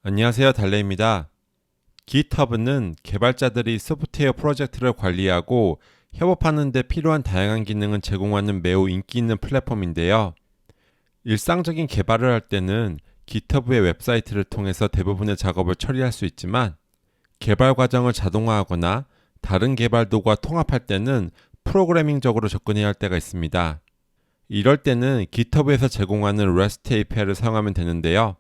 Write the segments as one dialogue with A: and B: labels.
A: 안녕하세요, 달래입니다. GitHub는 개발자들이 소프트웨어 프로젝트를 관리하고 협업하는 데 필요한 다양한 기능을 제공하는 매우 인기 있는 플랫폼인데요. 일상적인 개발을 할 때는 GitHub의 웹사이트를 통해서 대부분의 작업을 처리할 수 있지만 개발 과정을 자동화하거나 다른 개발 도구와 통합할 때는 프로그래밍적으로 접근해야 할 때가 있습니다. 이럴 때는 GitHub에서 제공하는 REST API를 사용하면 되는데요.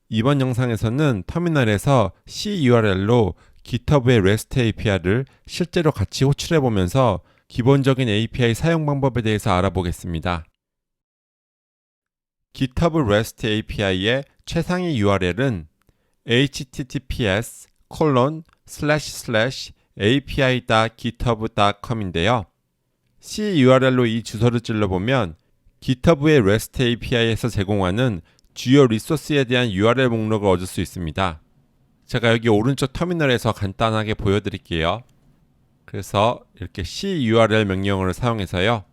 A: 이번 영상에서는 터미널에서 CURL로 GitHub의 REST API를 실제로 같이 호출해 보면서 기본적인 API 사용 방법에 대해서 알아보겠습니다. GitHub REST API의 최상위 URL은 https://api.github.com인데요. CURL로 이 주소를 찔러보면 GitHub의 REST API에서 제공하는 주요 리소스에 대한 URL 목록을 얻을 수 있습니다. 제가 여기 오른쪽 터미널에서 간단하게 보여드릴게요. 그래서 이렇게 CURL 명령어를 사용해서요.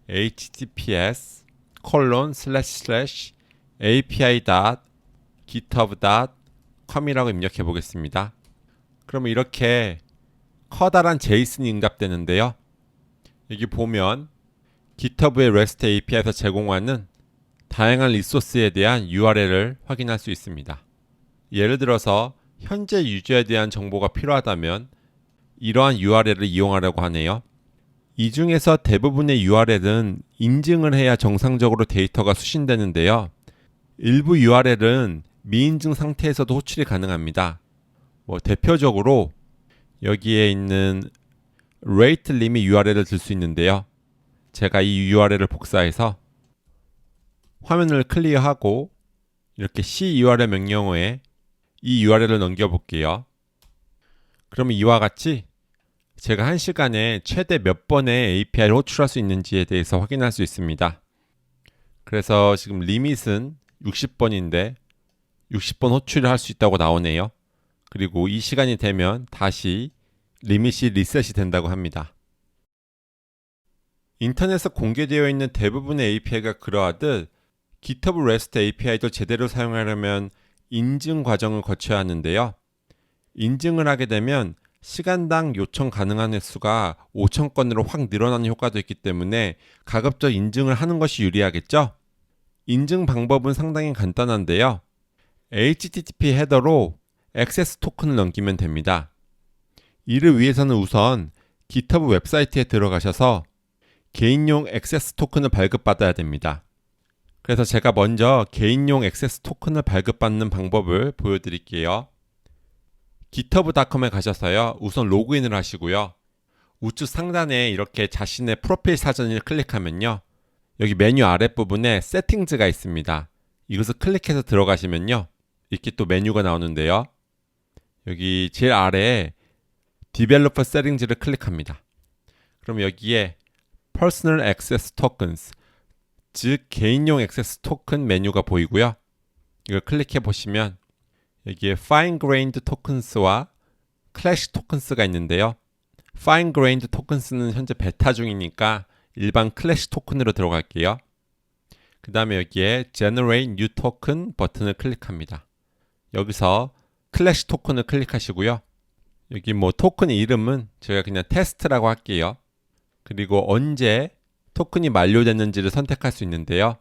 A: https://api.github.com이라고 입력해 보겠습니다. 그러면 이렇게 커다란 제이슨이 응답되는데요. 여기 보면 GitHub의 REST API에서 제공하는 다양한 리소스에 대한 URL을 확인할 수 있습니다. 예를 들어서 현재 유저에 대한 정보가 필요하다면 이러한 URL을 이용하려고 하네요. 이 중에서 대부분의 URL은 인증을 해야 정상적으로 데이터가 수신되는데요. 일부 URL은 미인증 상태에서도 호출이 가능합니다. 대표적으로 여기에 있는 rate limit URL을 들 수 있는데요. 제가 이 URL을 복사해서 화면을 클리어하고 이렇게 CURL 명령어에 이 URL을 넘겨볼게요. 그러면 이와 같이 제가 한 시간에 최대 몇 번의 API를 호출할 수 있는지에 대해서 확인할 수 있습니다. 그래서 지금 리밋은 60번인데 60번 호출을 할 수 있다고 나오네요. 그리고 이 시간이 되면 다시 리밋이 리셋이 된다고 합니다. 인터넷에 공개되어 있는 대부분의 API가 그러하듯 GitHub REST API도 제대로 사용하려면 인증 과정을 거쳐야 하는데요. 인증을 하게 되면 시간당 요청 가능한 횟수가 5,000건으로 확 늘어나는 효과도 있기 때문에 가급적 인증을 하는 것이 유리하겠죠? 인증 방법은 상당히 간단한데요. HTTP 헤더로 액세스 토큰을 넘기면 됩니다. 이를 위해서는 우선 GitHub 웹사이트에 들어가셔서 개인용 액세스 토큰을 발급받아야 됩니다. 그래서 제가 먼저 개인용 액세스 토큰을 발급받는 방법을 보여드릴게요. github.com에 가셔서요. 우선 로그인을 하시고요. 우측 상단에 이렇게 자신의 프로필 사진을 클릭하면요. 여기 메뉴 아랫부분에 세팅즈가 있습니다. 이것을 클릭해서 들어가시면요. 이렇게 또 메뉴가 나오는데요. 여기 제일 아래에 Developer Settings를 클릭합니다. 그럼 여기에 Personal Access Tokens, 즉 개인용 액세스 토큰 메뉴가 보이고요. 이걸 클릭해 보시면 여기에 Fine Grained Tokens와 Clash Tokens가 있는데요. Fine Grained Tokens는 현재 베타 중이니까 일반 Clash 토큰으로 들어갈게요. 그 다음에 여기에 Generate New Token 버튼을 클릭합니다. 여기서 Clash 토큰을 클릭하시고요. 여기 토큰 이름은 제가 그냥 테스트라고 할게요. 그리고 언제 토큰이 만료됐는지를 선택할 수 있는데요.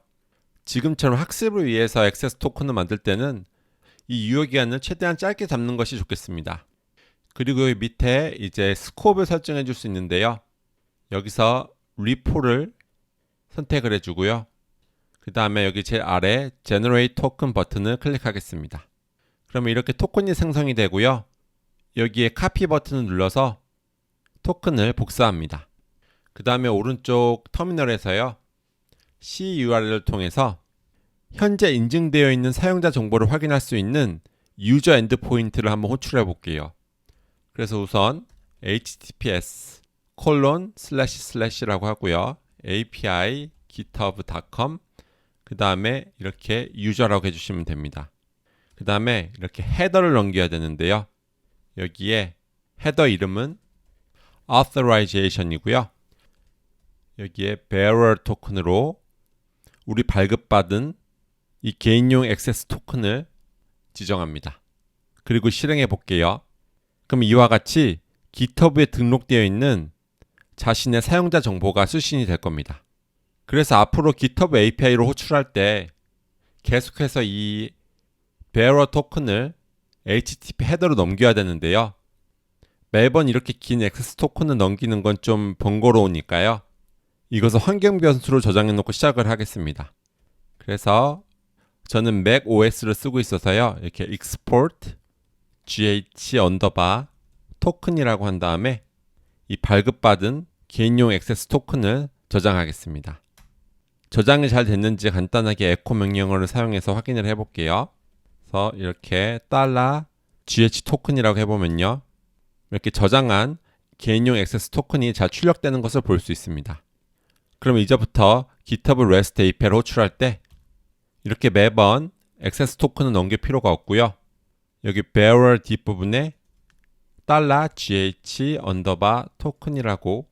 A: 지금처럼 학습을 위해서 액세스 토큰을 만들 때는 이 유효기간을 최대한 짧게 잡는 것이 좋겠습니다. 그리고 여기 밑에 이제 스코프를 설정해 줄 수 있는데요. 여기서 리포를 선택을 해주고요. 그 다음에 여기 제일 아래 Generate Token 버튼을 클릭하겠습니다. 그러면 이렇게 토큰이 생성이 되고요. 여기에 카피 버튼을 눌러서 토큰을 복사합니다. 그 다음에 오른쪽 터미널에서요. CURL을 통해서 현재 인증되어 있는 사용자 정보를 확인할 수 있는 유저 엔드포인트를 한번 호출해 볼게요. 그래서 우선 https://라고 하고요. api github.com 그 다음에 이렇게 유저라고 해주시면 됩니다. 그 다음에 이렇게 헤더를 넘겨야 되는데요. 여기에 헤더 이름은 authorization이고요. 여기에 bearer 토큰으로 우리 발급받은 이 개인용 액세스 토큰을 지정합니다. 그리고 실행해 볼게요. 그럼 이와 같이 GitHub에 등록되어 있는 자신의 사용자 정보가 수신이 될 겁니다. 그래서 앞으로 GitHub API로 호출할 때 계속해서 이 bearer 토큰을 HTTP 헤더로 넘겨야 되는데요. 매번 이렇게 긴 액세스 토큰을 넘기는 건 좀 번거로우니까요. 이것을 환경 변수로 저장해 놓고 시작을 하겠습니다. 그래서 저는 Mac OS를 쓰고 있어서요. 이렇게 export gh 토큰이라고 한 다음에 이 발급받은 개인용 액세스 토큰을 저장하겠습니다. 저장이 잘 됐는지 간단하게 echo 명령어를 사용해서 확인을 해볼게요. 그래서 이렇게 $gh 토큰이라고 해보면요. 이렇게 저장한 개인용 액세스 토큰이 잘 출력되는 것을 볼 수 있습니다. 그럼 이제부터 GitHub REST API를 호출할 때 이렇게 매번 액세스 토큰을 넘길 필요가 없고요. 여기 bearer 뒷부분에 $gh 토큰이라고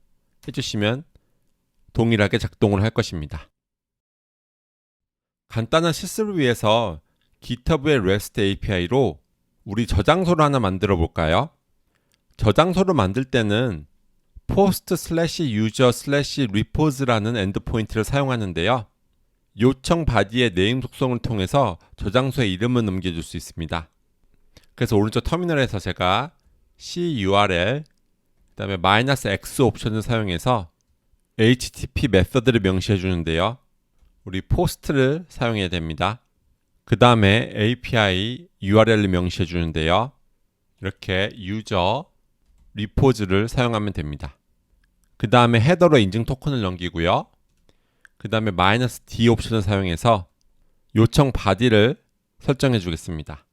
A: 해주시면 동일하게 작동을 할 것입니다. 간단한 실습을 위해서 GitHub의 REST API로 우리 저장소를 하나 만들어 볼까요? 저장소를 만들 때는 post/user/repos라는 엔드포인트를 사용하는데요. 요청 바디의 네임 속성을 통해서 저장소의 이름을 넘겨줄 수 있습니다. 그래서 오른쪽 터미널에서 제가 curl 그다음에 -x 옵션을 사용해서 HTTP 메서드를 명시해 주는데요. 우리 post를 사용해야 됩니다. 그 다음에 API URL을 명시해 주는데요. 이렇게 user repos를 사용하면 됩니다. 그 다음에 헤더로 인증 토큰을 넘기고요. 그 다음에 -d 옵션을 사용해서 요청 바디를 설정해 주겠습니다.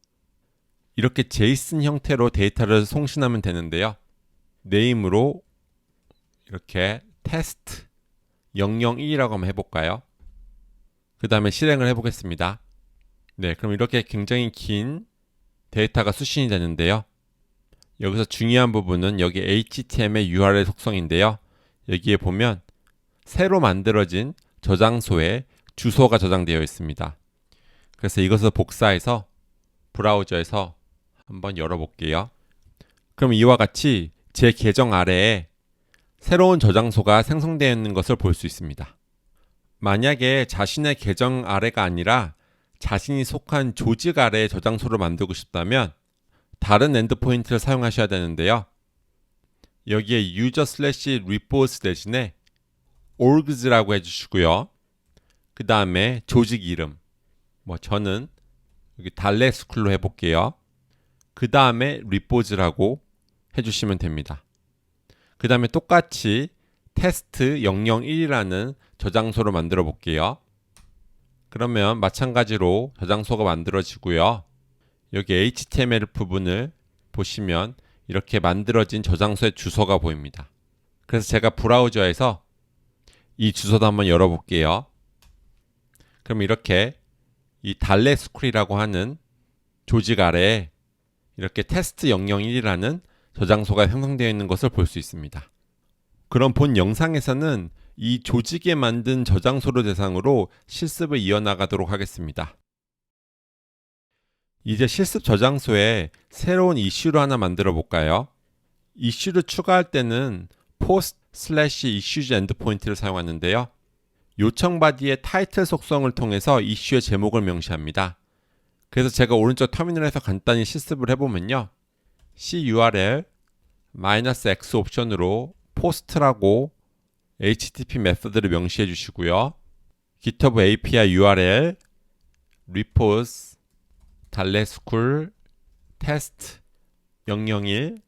A: 이렇게 JSON 형태로 데이터를 송신하면 되는데요. 네임으로 이렇게 test 001이라고 한번 해볼까요? 그 다음에 실행을 해보겠습니다. 네, 그럼 이렇게 굉장히 긴 데이터가 수신이 되는데요. 여기서 중요한 부분은 여기 HTML URL 속성인데요. 여기에 보면 새로 만들어진 저장소에 주소가 저장되어 있습니다. 그래서 이것을 복사해서 브라우저에서 한번 열어볼게요. 그럼 이와 같이 제 계정 아래에 새로운 저장소가 생성되어 있는 것을 볼 수 있습니다. 만약에 자신의 계정 아래가 아니라 자신이 속한 조직 아래에 저장소를 만들고 싶다면 다른 엔드포인트를 사용하셔야 되는데요. 여기에 user/repos 대신에 orgs라고 해주시고요. 그 다음에 조직 이름 저는 여기 달래스쿨로 해볼게요. 그 다음에 repos라고 해주시면 됩니다. 그 다음에 똑같이 test 001이라는 저장소를 만들어 볼게요. 그러면 마찬가지로 저장소가 만들어지고요. 여기 HTML 부분을 보시면 이렇게 만들어진 저장소의 주소가 보입니다. 그래서 제가 브라우저에서 이 주소도 한번 열어볼게요. 그럼 이렇게 이 달래스쿨이라고 하는 조직 아래에 이렇게 test 001이라는 저장소가 형성되어 있는 것을 볼 수 있습니다. 그럼 본 영상에서는 이 조직에 만든 저장소를 대상으로 실습을 이어나가도록 하겠습니다. 이제 실습 저장소에 새로운 이슈를 하나 만들어 볼까요? 이슈를 추가할 때는 post/issues 엔드포인트를 사용하는데요. 요청 바디의 타이틀 속성을 통해서 이슈의 제목을 명시합니다. 그래서 제가 오른쪽 터미널에서 간단히 실습을 해보면요. curl -x 옵션으로 post라고 HTTP 메서드를 명시해 주시고요. GitHub API URL repos 달래스쿨 test 001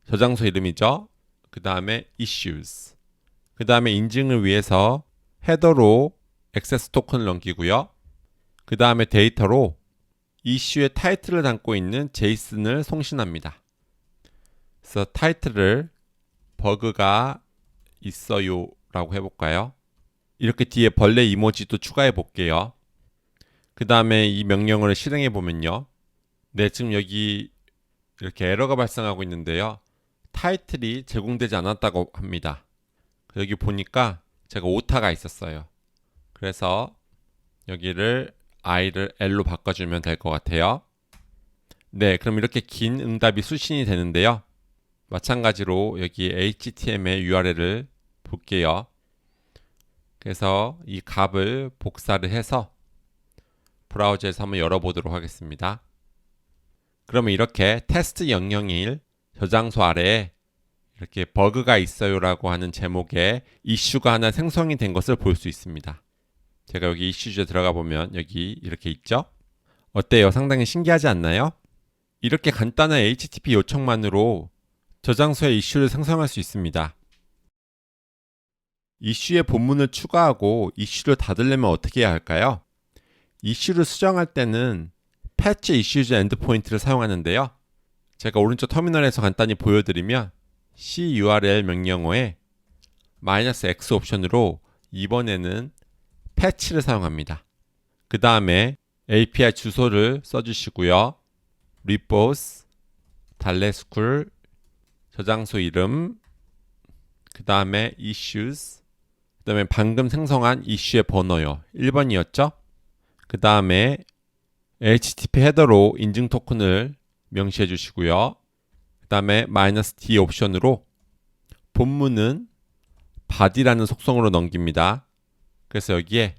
A: 저장소 이름이죠. 그 다음에 issues 그 다음에 인증을 위해서 헤더로 액세스 토큰을 넘기고요. 그 다음에 데이터로 이슈의 타이틀을 담고 있는 JSON을 송신합니다. 그래서 타이틀을 버그가 있어요 라고 해볼까요? 이렇게 뒤에 벌레 이모지도 추가해 볼게요. 그 다음에 이 명령어를 실행해 보면요. 네, 지금 여기 이렇게 에러가 발생하고 있는데요. 타이틀이 제공되지 않았다고 합니다. 여기 보니까 제가 오타가 있었어요. 그래서 여기를 i를 l로 바꿔주면 될 것 같아요. 네, 그럼 이렇게 긴 응답이 수신이 되는데요. 마찬가지로 여기 HTML URL을 볼게요. 그래서 이 값을 복사를 해서 브라우저에서 한번 열어보도록 하겠습니다. 그러면 이렇게 테스트 001 저장소 아래에 이렇게 버그가 있어요라고 하는 제목의 이슈가 하나 생성이 된 것을 볼 수 있습니다. 제가 여기 이슈즈에 들어가 보면 여기 이렇게 있죠? 어때요? 상당히 신기하지 않나요? 이렇게 간단한 HTTP 요청만으로 저장소에 이슈를 생성할 수 있습니다. 이슈에 본문을 추가하고 이슈를 닫으려면 어떻게 해야 할까요? 이슈를 수정할 때는 patch issues endpoint를 사용하는데요. 제가 오른쪽 터미널에서 간단히 보여드리면 curl 명령어에 -x 옵션으로 이번에는 patch를 사용합니다. 그 다음에 API 주소를 써주시고요. repos 달래스쿨 저장소 이름 그 다음에 issues 그 다음에 방금 생성한 이슈의 번호요. 1번이었죠? 그 다음에 HTTP 헤더로 인증 토큰을 명시해 주시고요. 그 다음에 -d 옵션으로 본문은 body라는 속성으로 넘깁니다. 그래서 여기에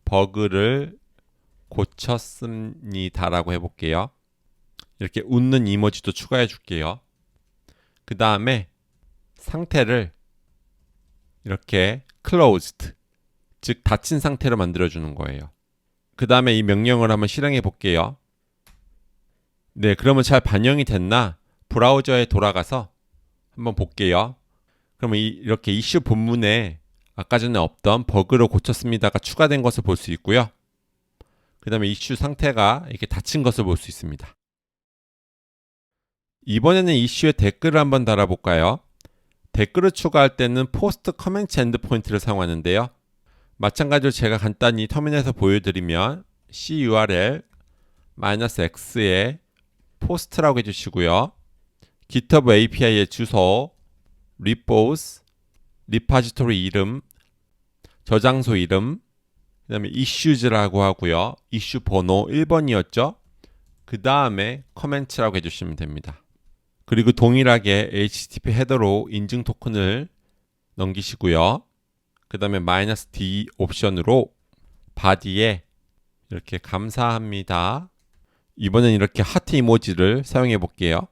A: 버그를 고쳤습니다 라고 해볼게요. 이렇게 웃는 이모지도 추가해 줄게요. 그 다음에 상태를 이렇게 closed, 즉 닫힌 상태로 만들어 주는 거예요. 그 다음에 이 명령을 한번 실행해 볼게요. 네, 그러면 잘 반영이 됐나? 브라우저에 돌아가서 한번 볼게요. 그러면 이렇게 이슈 본문에 아까 전에 없던 버그를 고쳤습니다가 추가된 것을 볼 수 있고요. 그 다음에 이슈 상태가 이렇게 닫힌 것을 볼 수 있습니다. 이번에는 이슈에 댓글을 한번 달아볼까요? 댓글을 추가할 때는 포스트 커멘트 엔드포인트를 사용하는데요. 마찬가지로 제가 간단히 터미널에서 보여드리면 curl -x에 포스트라고 해주시고요. GitHub API의 주소, repos, 리파지토리 이름, 저장소 이름, 그 다음에 issues라고 하고요. 이슈 번호 1번이었죠. 그 다음에 커멘트라고 해주시면 됩니다. 그리고 동일하게 HTTP 헤더로 인증 토큰을 넘기시고요. 그 다음에 -d 옵션으로 body에 이렇게 감사합니다. 이번엔 이렇게 하트 이모지를 사용해 볼게요.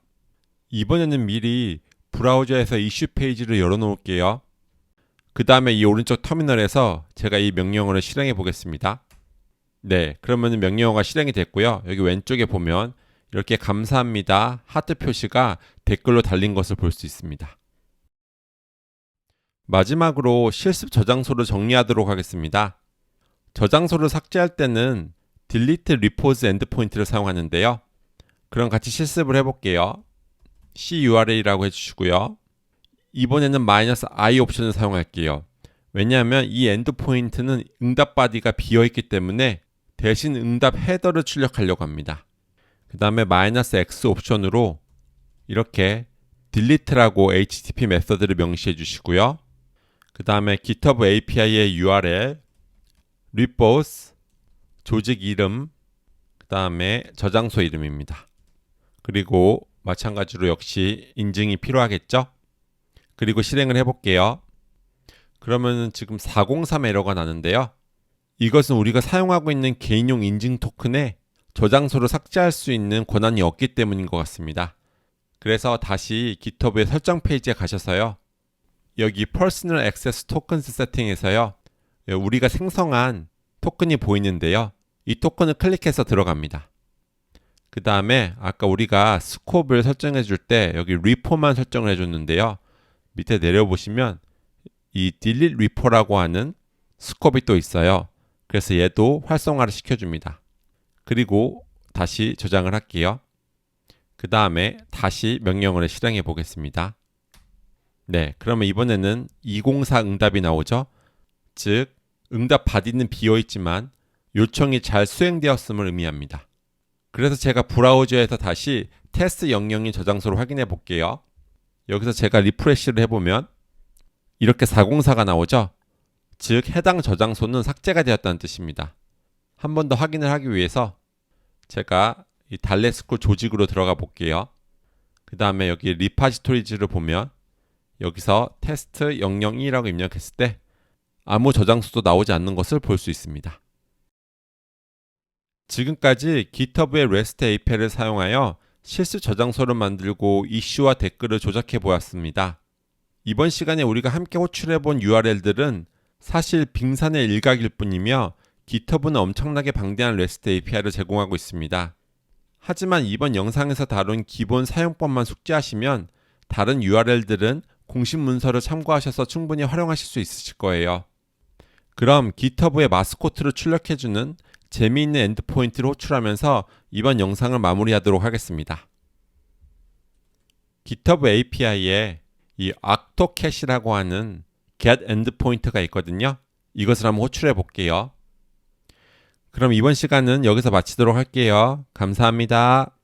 A: 이번에는 미리 브라우저에서 이슈 페이지를 열어 놓을게요. 그 다음에 이 오른쪽 터미널에서 제가 이 명령어를 실행해 보겠습니다. 네, 그러면 명령어가 실행이 됐고요. 여기 왼쪽에 보면 이렇게 감사합니다 하트 표시가 댓글로 달린 것을 볼 수 있습니다. 마지막으로 실습 저장소를 정리하도록 하겠습니다. 저장소를 삭제할 때는 delete repos endpoint를 사용하는데요. 그럼 같이 실습을 해볼게요. curl이라고 해주시고요. 이번에는 -i 옵션을 사용할게요. 왜냐하면 이 엔드포인트는 응답 바디가 비어있기 때문에 대신 응답 헤더를 출력하려고 합니다. 그 다음에 -x 옵션으로 이렇게 delete라고 HTTP 메서드를 명시해 주시고요. 그 다음에 GitHub API의 URL, repos, 조직 이름, 그 다음에 저장소 이름입니다. 그리고 마찬가지로 역시 인증이 필요하겠죠? 그리고 실행을 해볼게요. 그러면은 지금 403 에러가 나는데요. 이것은 우리가 사용하고 있는 개인용 인증 토큰에 저장소를 삭제할 수 있는 권한이 없기 때문인 것 같습니다. 그래서 다시 GitHub의 설정 페이지에 가셔서요. 여기 Personal Access Tokens 세팅에서요. 우리가 생성한 토큰이 보이는데요. 이 토큰을 클릭해서 들어갑니다. 그 다음에 아까 우리가 스콥을 설정해 줄 때 여기 repo만 설정을 해줬는데요. 밑에 내려보시면 이 delete repo라고 하는 스콥이 또 있어요. 그래서 얘도 활성화를 시켜줍니다. 그리고 다시 저장을 할게요. 그 다음에 다시 명령어를 실행해 보겠습니다. 네, 그러면 이번에는 204 응답이 나오죠. 즉, 응답 바디는 비어있지만 요청이 잘 수행되었음을 의미합니다. 그래서 제가 브라우저에서 다시 테스트 002 저장소를 확인해 볼게요. 여기서 제가 리프레시를 해보면 이렇게 404가 나오죠. 즉 해당 저장소는 삭제가 되었다는 뜻입니다. 한 번 더 확인을 하기 위해서 제가 이 달렛스쿨 조직으로 들어가 볼게요. 그 다음에 여기 리파지토리즈를 보면 여기서 테스트 002라고 입력했을 때 아무 저장소도 나오지 않는 것을 볼 수 있습니다. 지금까지 GitHub의 REST API를 사용하여 실수 저장소를 만들고 이슈와 댓글을 조작해 보았습니다. 이번 시간에 우리가 함께 호출해 본 URL들은 사실 빙산의 일각일 뿐이며 GitHub은 엄청나게 방대한 REST API를 제공하고 있습니다. 하지만 이번 영상에서 다룬 기본 사용법만 숙지하시면 다른 URL들은 공식 문서를 참고하셔서 충분히 활용하실 수 있으실 거예요. 그럼 GitHub의 마스코트를 출력해주는 재미있는 엔드포인트를 호출하면서 이번 영상을 마무리하도록 하겠습니다. GitHub API에 이 octocash라고 하는 get endpoint가 있거든요. 이것을 한번 호출해 볼게요. 그럼 이번 시간은 여기서 마치도록 할게요. 감사합니다.